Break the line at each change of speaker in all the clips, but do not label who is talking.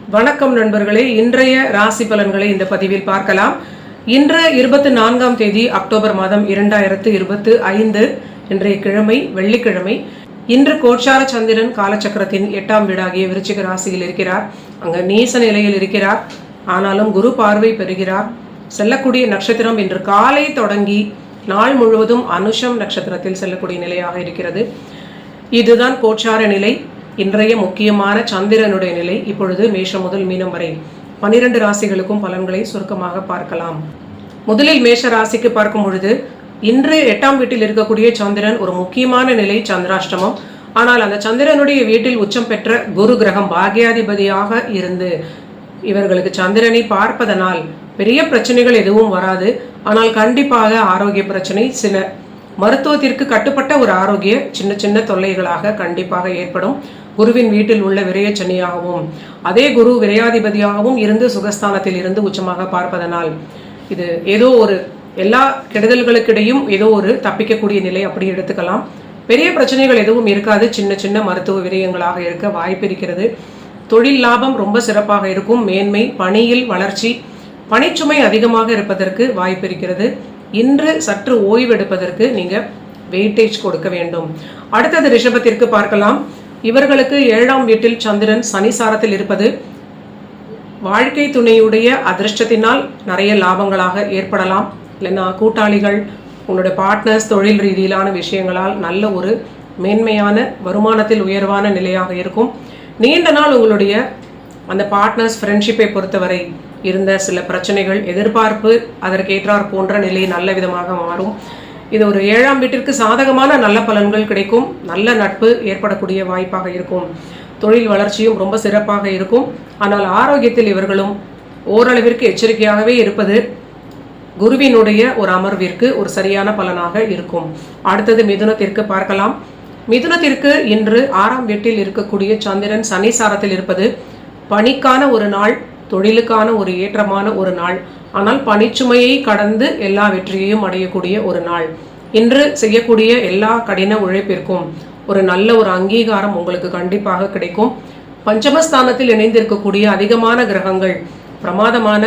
வணக்கம் நண்பர்களே, இன்றைய ராசி பலன்களை இந்த பதிவில் பார்க்கலாம். இன்று 24ஆம் தேதி அக்டோபர் மாதம் 2025 இன்றைய கிழமை வெள்ளிக்கிழமை. இன்று கோச்சார சந்திரன் காலச்சக்கரத்தின் 8ஆம் வீடாகிய விருச்சிக ராசியில் இருக்கிறார். அங்கு நீச நிலையில் இருக்கிறார். ஆனாலும் குரு பார்வை பெறுகிறார். செல்லக்கூடிய நட்சத்திரம் இன்று காலை தொடங்கி நாள் முழுவதும் அனுஷம் நட்சத்திரத்தில் செல்லக்கூடிய நிலையாக இருக்கிறது. இதுதான் கோச்சார நிலை. இன்றைய முக்கியமான சந்திரனுடைய நிலை. இப்பொழுது மேஷம் முதல் மீனம் வரை 12 ராசிகளுக்கும் பலன்களை சுருக்கமாக பார்க்கலாம். முதலில் மேஷ ராசிக்கு பார்க்கும் பொழுது இன்று 8ஆம் வீட்டில் இருக்கக்கூடிய சந்திரன் ஒரு முக்கியமான நிலை, சந்திராஷ்டமம். ஆனால் அந்த சந்திரனுடைய வீட்டில் உச்சம் பெற்ற குரு கிரகம் பாக்யாதிபதியாக இருந்து இவர்களுக்கு சந்திரனை பார்ப்பதனால் பெரிய பிரச்சனைகள் எதுவும் வராது. ஆனால் கண்டிப்பாக ஆரோக்கிய பிரச்சனை, சில மருத்துவத்திற்கு கட்டுப்பட்ட ஒரு ஆரோக்கிய சின்ன சின்ன தொல்லைகளாக கண்டிப்பாக ஏற்படும். குருவின் வீட்டில் உள்ள விரயச்சனியாகவும் அதே குரு விரையாதிபதியாகவும் இருந்து சுகஸ்தானத்தில் இருந்து உச்சமாக பார்ப்பதனால் இது ஏதோ ஒரு எல்லா கெடுதல்களுக்கிடையும் ஏதோ ஒரு தப்பிக்கக்கூடிய நிலை அப்படி எடுத்துக்கலாம். பெரிய பிரச்சனைகள் எதுவும் இருக்காது. சின்ன சின்ன மருத்துவ விரயங்களாக இருக்க வாய்ப்பு இருக்கிறது. தொழில் லாபம் ரொம்ப சிறப்பாக இருக்கும். மேன்மை, பணியில் வளர்ச்சி, பணிச்சுமை அதிகமாக இருப்பதற்கு வாய்ப்பு இருக்கிறது. இன்று சற்று ஓய்வெடுப்பதற்கு நீங்க வெயிட்டேஜ் கொடுக்க வேண்டும். அடுத்தது ரிஷபத்திற்கு பார்க்கலாம். இவர்களுக்கு 7ஆம் வீட்டில் சந்திரன் சனிசாரத்தில் இருப்பது வாழ்க்கை துணையுடைய அதிர்ஷ்டத்தினால் நிறைய லாபங்களாக ஏற்படலாம். இல்லைன்னா கூட்டாளிகள், உங்களுடைய பார்ட்னர்ஸ், தொழில் ரீதியிலான விஷயங்களால் நல்ல ஒரு மேன்மையான வருமானத்தில் உயர்வான நிலையாக இருக்கும். நீண்ட நாள் உங்களுடைய அந்த பார்ட்னர்ஸ் ஃப்ரெண்ட்ஷிப்பை பொறுத்தவரை இருந்த சில பிரச்சனைகள், எதிர்பார்ப்பு அதற்கேற்றார் போன்ற நிலை நல்ல விதமாக மாறும். இது ஒரு 7ஆம் வீட்டிற்கு சாதகமான நல்ல பலன்கள் கிடைக்கும். நல்ல நட்பு ஏற்படக்கூடிய வாய்ப்பாக இருக்கும். தொழில் வளர்ச்சியும் ரொம்ப சிறப்பாக இருக்கும். ஆனால் ஆரோக்கியத்தில் இவர்களும் ஓரளவிற்கு எச்சரிக்கையாகவே இருப்பது குருவினுடைய ஒரு அமர்விற்கு ஒரு சரியான பலனாக இருக்கும். அடுத்தது மிதுனத்திற்கு பார்க்கலாம். மிதுனத்திற்கு இன்று 6ஆம் வீட்டில் இருக்கக்கூடிய சந்திரன் சனிசாரத்தில் இருப்பது பணிக்கான ஒரு நாள், தொழிலுக்கான ஒரு ஏற்றமான ஒரு நாள். ஆனால் பணிச்சுமையை கடந்து எல்லா வெற்றியையும் அடையக்கூடிய ஒரு நாள். இன்று செய்யக்கூடிய எல்லா கடின உழைப்பிற்கும் ஒரு நல்ல ஒரு அங்கீகாரம் உங்களுக்கு கண்டிப்பாக கிடைக்கும். பஞ்சமஸ்தானத்தில் இணைந்திருக்கக்கூடிய அதிகமான கிரகங்கள் பிரமாதமான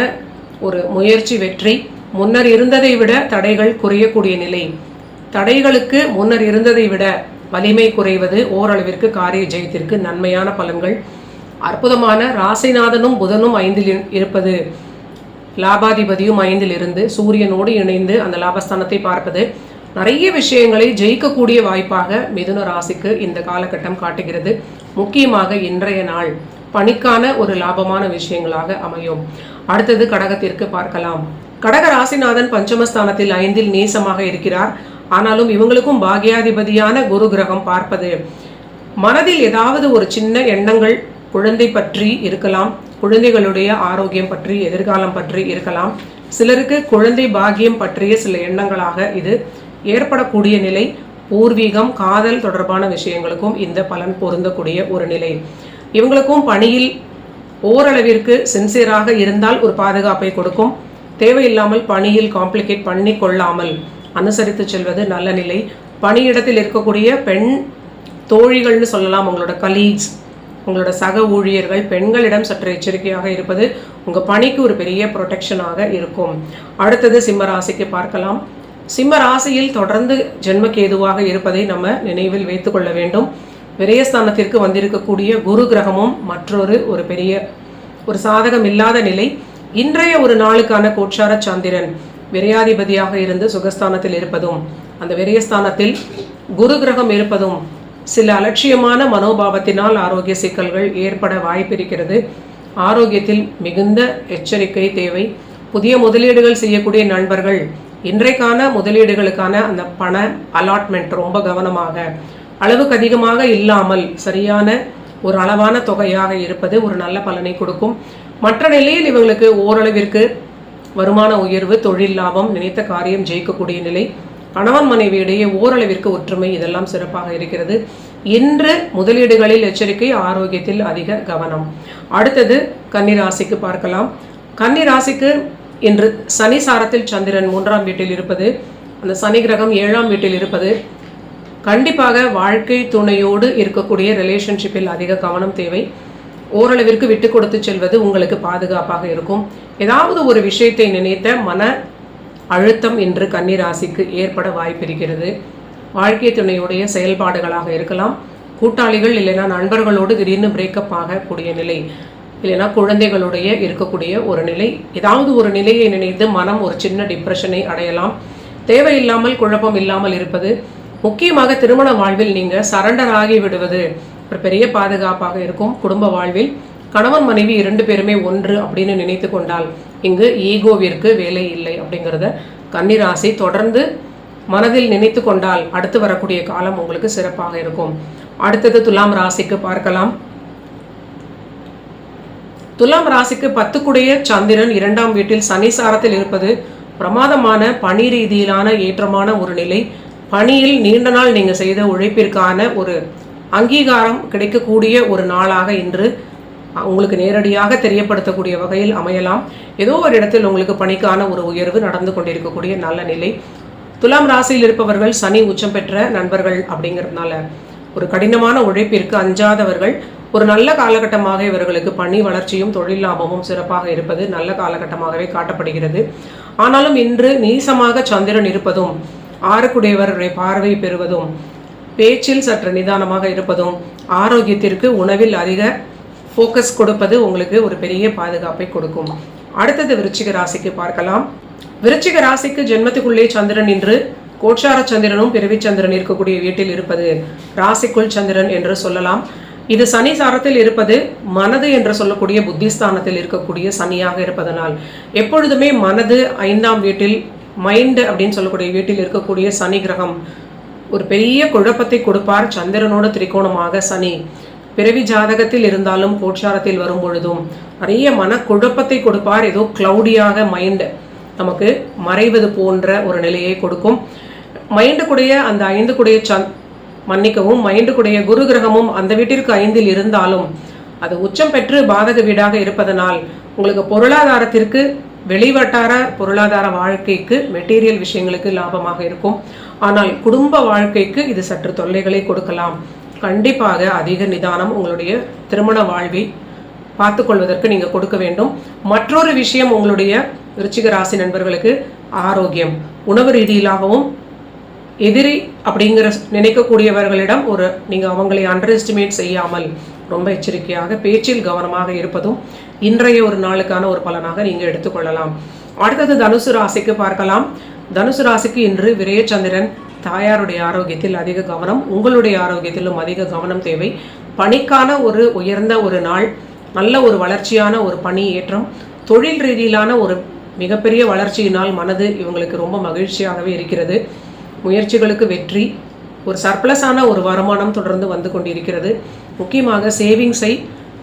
ஒரு முயற்சி வெற்றி. முன்னர் இருந்ததை விட தடைகள் குறையக்கூடிய நிலை. தடைகளுக்கு முன்னர் இருந்ததை விட வலிமை குறைவது ஓரளவிற்கு காரிய ஜெயத்திற்கு நன்மையான பலன்கள். அற்புதமான ராசிநாதனும் புதனும் 5இல் இருப்பது, லாபாதிபதியும் 5இல் இருந்து சூரியனோடு இணைந்து அந்த லாபஸ்தானத்தை பார்ப்பது நிறைய விஷயங்களை ஜெயிக்கக்கூடிய வாய்ப்பாக மிதுன ராசிக்கு இந்த காலகட்டம் காட்டுகிறது. முக்கியமாக இன்றைய நாள் பணிக்கான ஒரு லாபமான விஷயங்களாக அமையும். அடுத்தது கடகத்திற்கு பார்க்கலாம். கடக ராசிநாதன் பஞ்சமஸ்தானத்தில் 5இல் நீசமாக இருக்கிறார். ஆனாலும் இவங்களுக்கும் பாக்யாதிபதியான குரு கிரகம் பார்ப்பது மனதில் ஏதாவது ஒரு சின்ன எண்ணங்கள் குழந்தை பற்றி இருக்கலாம், குழந்தைகளுடைய ஆரோக்கியம் பற்றி, எதிர்காலம் பற்றி இருக்கலாம். சிலருக்கு குழந்தை பாக்கியம் பற்றிய சில எண்ணங்களாக இது ஏற்படக்கூடிய நிலை. பூர்வீகம், காதல் தொடர்பான விஷயங்களுக்கும் இந்த பலன் பொருந்தக்கூடிய ஒரு நிலை. இவங்களுக்கும் பணியில் ஓரளவிற்கு சின்சியராக இருந்தால் ஒரு பாதுகாப்பை கொடுக்கும். தேவையில்லாமல் பணியில் காம்ப்ளிகேட் பண்ணி கொள்ளாமல் அனுசரித்து செல்வது நல்ல நிலை. பணியிடத்தில் இருக்கக்கூடிய பெண் தோழிகள்னு சொல்லலாம், உங்களோட கலீக்ஸ், உங்களோட சக ஊழியர்கள், பெண்களிடம் சற்று எச்சரிக்கையாக இருப்பது உங்கள் பணிக்கு ஒரு பெரிய ப்ரொடெக்ஷனாக இருக்கும். அடுத்தது சிம்ம ராசிக்கு பார்க்கலாம். சிம்ம ராசியில் தொடர்ந்து ஜென்மகேதுவாக இருப்பதை நம்ம நினைவில் வைத்துக் கொள்ள வேண்டும். விரயஸ்தானத்திற்கு வந்திருக்கக்கூடிய குரு கிரகமும் மற்றொரு ஒரு பெரிய ஒரு சாதகம் இல்லாத நிலை. இன்றைய ஒரு நாளுக்கான கோச்சார சந்திரன் விரையாதிபதியாக இருந்து சுகஸ்தானத்தில் இருப்பதும் அந்த விரயஸ்தானத்தில் குரு கிரகம் இருப்பதும் சில அலட்சியமான மனோபாவத்தினால் ஆரோக்கிய சிக்கல்கள் ஏற்பட வாய்ப்பிருக்கிறது. ஆரோக்கியத்தில் மிகுந்த எச்சரிக்கை தேவை. புதிய முதலீடுகள் செய்யக்கூடிய நண்பர்கள் இன்றைக்கான முதலீடுகளுக்கான அந்த பண அலாட்மெண்ட் ரொம்ப கவனமாக, அளவுக்கு அதிகமாக இல்லாமல் சரியான ஒரு அளவான தொகையாக இருப்பது ஒரு நல்ல பலனை கொடுக்கும். மற்ற நிலையில் இவங்களுக்கு ஓரளவிற்கு வருமான உயர்வு, தொழில் லாபம், நினைத்த காரியம் ஜெயிக்கக்கூடிய நிலை. கணவன் மனைவியிடையே ஓரளவிற்கு ஒற்றுமை, இதெல்லாம் சிறப்பாக இருக்கிறது. இன்று முதலீடுகளில் எச்சரிக்கை, ஆரோக்கியத்தில் அதிக கவனம். அடுத்தது கன்னிராசிக்கு பார்க்கலாம். கன்னிராசிக்கு இன்று சனி சாரத்தில் சந்திரன் 3ஆம் வீட்டில் இருப்பது, அந்த சனி கிரகம் 7ஆம் வீட்டில் இருப்பது கண்டிப்பாக வாழ்க்கை துணையோடு இருக்கக்கூடிய ரிலேஷன்ஷிப்பில் அதிக கவனம் தேவை. ஓரளவிற்கு விட்டு கொடுத்து செல்வது உங்களுக்கு பாதுகாப்பாக இருக்கும். ஏதாவது ஒரு விஷயத்தை நினைத்த மன அழுத்தம் இன்று கன்னி ராசிக்கு ஏற்பட வாய்ப்பிருக்கிறது. வாழ்க்கை துணையுடைய செயல்பாடுகளாக இருக்கலாம், கூட்டாளிகள் இல்லைன்னா நண்பர்களோடு திடீர்னு பிரேக்கப் ஆகக்கூடிய நிலை, இல்லைன்னா குழந்தைகளுடைய இருக்கக்கூடிய ஒரு நிலை, ஏதாவது ஒரு நிலையை நினைத்து மனம் ஒரு சின்ன டிப்ரெஷனை அடையலாம். தேவையில்லாமல் குழப்பம் இல்லாமல் இருப்பது, முக்கியமாக திருமண வாழ்வில் நீங்கள் சரண்டர் ஆகி விடுவது ஒரு பெரிய பாதுகாப்பாக இருக்கும். குடும்ப வாழ்வில் கணவன் மனைவி 2 பேருமே ஒன்று அப்படின்னு நினைத்து கொண்டால் இங்கு ஈகோவிற்கு வேலை இல்லை அப்படிங்கிறத கன்னி ராசி தொடர்ந்து மனதில் நினைத்து கொண்டால் அடுத்து வரக்கூடிய காலம் உங்களுக்கு சிறப்பாக இருக்கும். அடுத்தது துலாம் ராசிக்கு பார்க்கலாம். துலாம் ராசிக்கு 10 சந்திரன் 2ஆம் வீட்டில் சனி சாரத்தில் இருப்பது பிரமாதமான பணி ரீதியிலான ஏற்றமான ஒரு நிலை. பணியில் நீண்ட நாள் நீங்கள் செய்த உழைப்பிற்கான ஒரு அங்கீகாரம் கிடைக்கக்கூடிய ஒரு நாளாக இன்று உங்களுக்கு நேரடியாக தெரியப்படுத்தக்கூடிய வகையில் அமையலாம். ஏதோ ஒரு இடத்தில் உங்களுக்கு பணிக்கான ஒரு உயர்வு நடந்து கொண்டிருக்கக்கூடிய நல்ல நிலை. துலாம் ராசியில் இருப்பவர்கள் சனி உச்சம் பெற்ற நண்பர்கள் அப்படிங்கிறதுனால ஒரு கடினமான உழைப்பிற்கு அஞ்சாதவர்கள். ஒரு நல்ல காலகட்டமாக இவர்களுக்கு பணி வளர்ச்சியும் தொழில் லாபமும் சிறப்பாக இருப்பது நல்ல காலகட்டமாகவே காட்டப்படுகிறது. ஆனாலும் இன்று நீசமாக சந்திரன் இருப்பதும் 6 பார்வை பெறுவதும் பேச்சில் சற்று நிதானமாக இருப்பதும் ஆரோக்கியத்திற்கு உணவில் அதிக ஃபோக்கஸ் கொடுப்பது உங்களுக்கு ஒரு பெரிய பாதுகாப்பை கொடுக்கும். அடுத்தது விருச்சிக ராசிக்கு பார்க்கலாம். விருச்சிக ராசிக்கு ஜென்மத்துக்குள்ளே சந்திரன் இன்று கோட்சார சந்திரனும் பிறவி சந்திரன் இருக்கக்கூடிய வீட்டில் இருப்பது ராசிக்குள் சந்திரன் என்று சொல்லலாம். இது சனி சாரத்தில் இருப்பது மனது என்று சொல்லக்கூடிய புத்திஸ்தானத்தில் இருக்கக்கூடிய சனியாக இருப்பதனால் எப்பொழுதுமே மனது 5ஆம் வீட்டில் மைண்ட் அப்படின்னு சொல்லக்கூடிய வீட்டில் இருக்கக்கூடிய சனி கிரகம் ஒரு பெரிய குழப்பத்தை கொடுப்பார். சந்திரனோட திரிகோணமாக சனி பிறவி ஜாதகத்தில் இருந்தாலும் கோட்சாரத்தில் வரும் பொழுதும் நிறைய மனக்குழப்பத்தை கொடுப்பார். ஏதோ கிளவுடியாக மைண்ட் நமக்கு மறைவது போன்ற ஒரு நிலையை கொடுக்கும். மைண்டுக்குடைய அந்த 5 மைண்டுக்குடைய குரு கிரகமும் அந்த வீட்டிற்கு 5இல் இருந்தாலும் அது உச்சம் பெற்று பாதக வீடாக இருப்பதனால் உங்களுக்கு பொருளாதாரத்திற்கு வெளிவட்டார பொருளாதார வாழ்க்கைக்கு மெட்டீரியல் விஷயங்களுக்கு லாபமாக இருக்கும். ஆனால் குடும்ப வாழ்க்கைக்கு இது சற்று தொல்லைகளை கொடுக்கலாம். கண்டிப்பாக அதிக நிதானம் உங்களுடைய திருமண வாழ்வை பார்த்துக்கொள்வதற்கு நீங்கள் கொடுக்க வேண்டும். மற்றொரு விஷயம், உங்களுடைய விருச்சிக ராசி நண்பர்களுக்கு ஆரோக்கியம், உணவு ரீதியிலாகவும் எதிரி அப்படிங்கிற நினைக்கக்கூடியவர்களிடம் நீங்கள் அவங்களை அண்டர் எஸ்டிமேட் செய்யாமல் ரொம்ப எச்சரிக்கையாக பேச்சில் கவனமாக இருப்பதும் இன்றைய ஒரு நாளுக்கான ஒரு பலனாக நீங்கள் எடுத்துக்கொள்ளலாம். அடுத்தது தனுசு ராசிக்கு பார்க்கலாம். தனுசு ராசிக்கு இன்று விரயச்சந்திரன், தாயாருடைய ஆரோக்கியத்தில் அதிக கவனம், உங்களுடைய ஆரோக்கியத்திலும் அதிக கவனம் தேவை. பணிக்கான ஒரு உயர்ந்த ஒரு நாள், நல்ல ஒரு வளர்ச்சியான ஒரு பணி ஏற்றம், தொழில் ரீதியிலான ஒரு மிகப்பெரிய வளர்ச்சியினால் மனது இவங்களுக்கு ரொம்ப மகிழ்ச்சியாகவே இருக்கிறது. முயற்சிகளுக்கு வெற்றி, ஒரு சர்ப்ளஸான ஒரு வருமானம் தொடர்ந்து வந்து கொண்டிருக்கிறது. முக்கியமாக சேவிங்ஸை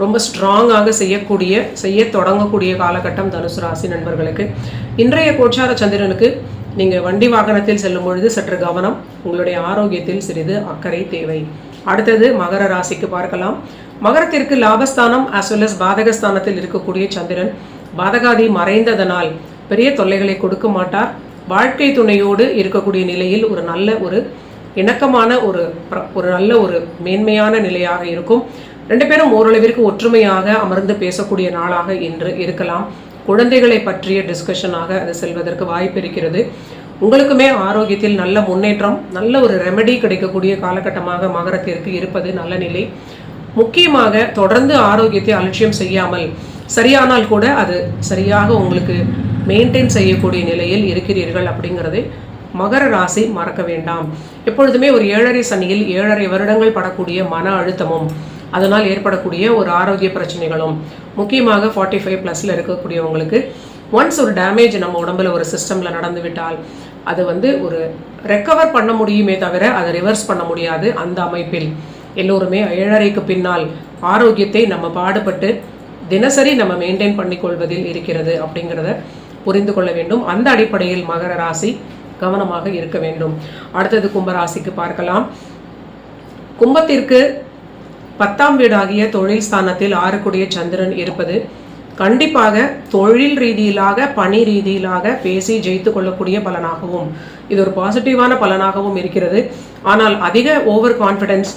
ரொம்ப ஸ்ட்ராங்காக செய்ய தொடங்கக்கூடிய காலகட்டம் தனுசு ராசி நண்பர்களுக்கு. இன்றைய கோச்சார சந்திரனுக்கு நீங்கள் வண்டி வாகனத்தில் செல்லும் பொழுது சற்று கவனம், உங்களுடைய ஆரோக்கியத்தில் சிறிது அக்கறை தேவை. அடுத்தது மகர ராசிக்கு பார்க்கலாம். மகரத்திற்கு லாபஸ்தானம் as well as பாதகஸ்தானத்தில் இருக்கக்கூடிய சந்திரன் பாதகாதி மறைந்ததனால் பெரிய தொல்லைகளை கொடுக்க மாட்டார். வாழ்க்கை துணையோடு இருக்கக்கூடிய நிலையில் ஒரு நல்ல ஒரு இணக்கமான ஒரு நல்ல ஒரு மேன்மையான நிலையாக இருக்கும். 2 பேரும் ஓரளவிற்கு ஒற்றுமையாக அமர்ந்து பேசக்கூடிய நாளாக இன்று இருக்கலாம். குழந்தைகளை பற்றிய டிஸ்கஷனாக அது செல்வதற்கு வாய்ப்பு இருக்கிறது. உங்களுக்குமே ஆரோக்கியத்தில் நல்ல முன்னேற்றம், நல்ல ஒரு ரெமெடி கிடைக்கக்கூடிய காலகட்டமாக மகரத்திற்கு இருப்பது நல்ல நிலை. முக்கியமாக தொடர்ந்து ஆரோக்கியத்தை அலட்சியம் செய்யாமல், சரியானால் கூட அது சரியாக உங்களுக்கு மெயின்டைன் செய்யக்கூடிய நிலையில் இருக்கிறீர்கள் அப்படிங்கிறதை மகர ராசி மறக்க வேண்டாம். எப்பொழுதுமே ஒரு 7.5 சனியில் 7.5 வருடங்கள் படக்கூடிய மன அழுத்தமும் அதனால் ஏற்படக்கூடிய ஒரு ஆரோக்கிய பிரச்சனைகளும், முக்கியமாக 45+ இருக்கக்கூடியவங்களுக்கு ஒன்ஸ் ஒரு டேமேஜ் நம்ம உடம்புல ஒரு சிஸ்டமில் நடந்து விட்டால் அது ஒரு ரெக்கவர் பண்ண முடியுமே தவிர அதை ரிவர்ஸ் பண்ண முடியாது. அந்த அமைப்பில் எல்லோருமே 7.5க்கு பின்னால் ஆரோக்கியத்தை நம்ம பாடுபட்டு தினசரி நம்ம மெயின்டைன் பண்ணிக்கொள்வதில் இருக்கிறது அப்படிங்கிறத புரிந்து கொள்ள வேண்டும். அந்த அடிப்படையில் மகர ராசி கவனமாக இருக்க வேண்டும். அடுத்தது கும்பராசிக்கு பார்க்கலாம். கும்பத்திற்கு 10ஆம் வீடாகிய தொழில் ஸ்தானத்தில் 6 சந்திரன் இருப்பது கண்டிப்பாக தொழில் ரீதியிலாக பணி ரீதியிலாக பேசி ஜெயித்து கொள்ளக்கூடிய பலனாகவும் இது ஒரு பாசிட்டிவான பலனாகவும் இருக்கிறது. ஆனால் அதிக ஓவர் கான்ஃபிடென்ஸ்,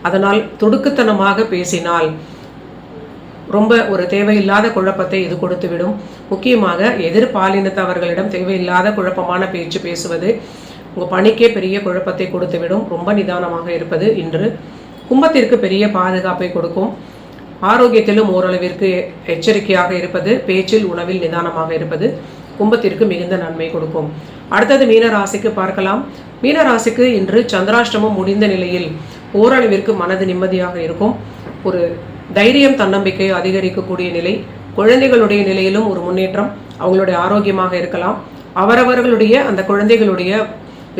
அதனால் துடுக்குத்தனமாக பேசினால் ரொம்ப ஒரு தேவையில்லாத குழப்பத்தை இது கொடுத்துவிடும். முக்கியமாக எதிர்பாலினத்தவர்களிடம் தேவையில்லாத குழப்பமான பேச்சு பேசுவது உங்கள் பணிக்கே பெரிய குழப்பத்தை கொடுத்துவிடும். ரொம்ப நிதானமாக இருப்பது இன்று கும்பத்திற்கு பெரிய பாதுகாப்பை கொடுக்கும். ஆரோக்கியத்திலும் ஓரளவிற்கு எச்சரிக்கையாக இருப்பது, பேச்சில் உணவில் நிதானமாக இருப்பது கும்பத்திற்கு மிகுந்த நன்மை கொடுக்கும். அடுத்தது மீனராசிக்கு பார்க்கலாம். மீனராசிக்கு இன்று சந்திராஷ்டமம் முடிந்த நிலையில் ஓரளவிற்கு மனது நிம்மதியாக இருக்கும். ஒரு தைரியம், தன்னம்பிக்கை அதிகரிக்கக்கூடிய நிலை. குழந்தைகளுடைய நிலையிலும் ஒரு முன்னேற்றம். அவங்களுடைய ஆரோக்கியமாக இருக்கலாம். அவரவர்களுடைய அந்த குழந்தைகளுடைய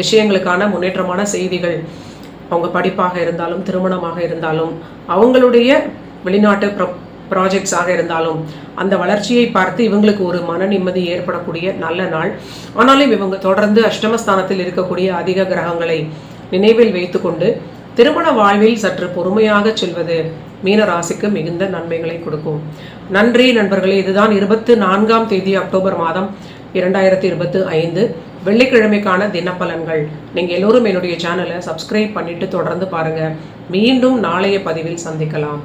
விஷயங்களுக்கான முன்னேற்றமான செய்திகள், அவங்க படிப்பாக இருந்தாலும் திருமணமாக இருந்தாலும் அவங்களுடைய வெளிநாட்டு ப்ராஜெக்ட்ஸாக இருந்தாலும் அந்த வளர்ச்சியை பார்த்து இவங்களுக்கு ஒரு மன நிம்மதி ஏற்படக்கூடிய நல்ல நாள். ஆனாலும் இவங்க தொடர்ந்து அஷ்டமஸ்தானத்தில் இருக்கக்கூடிய அதிக கிரகங்களை நினைவில் வைத்துக்கொண்டு திருமண வாழ்வில் சற்று பொறுமையாக செல்வது மீனராசிக்கு மிகுந்த நன்மைகளை கொடுக்கும். நன்றி நண்பர்களே. இதுதான் 24ஆம் தேதி அக்டோபர் மாதம் 2025 வெள்ளிக்கிழமைக்கான தினப்பலன்கள். நீங்கள் எல்லோரும் என்னுடைய சேனலை சப்ஸ்கிரைப் பண்ணிட்டு தொடர்ந்து பாருங்க. மீண்டும் நாளைய பதிவில் சந்திக்கலாம்.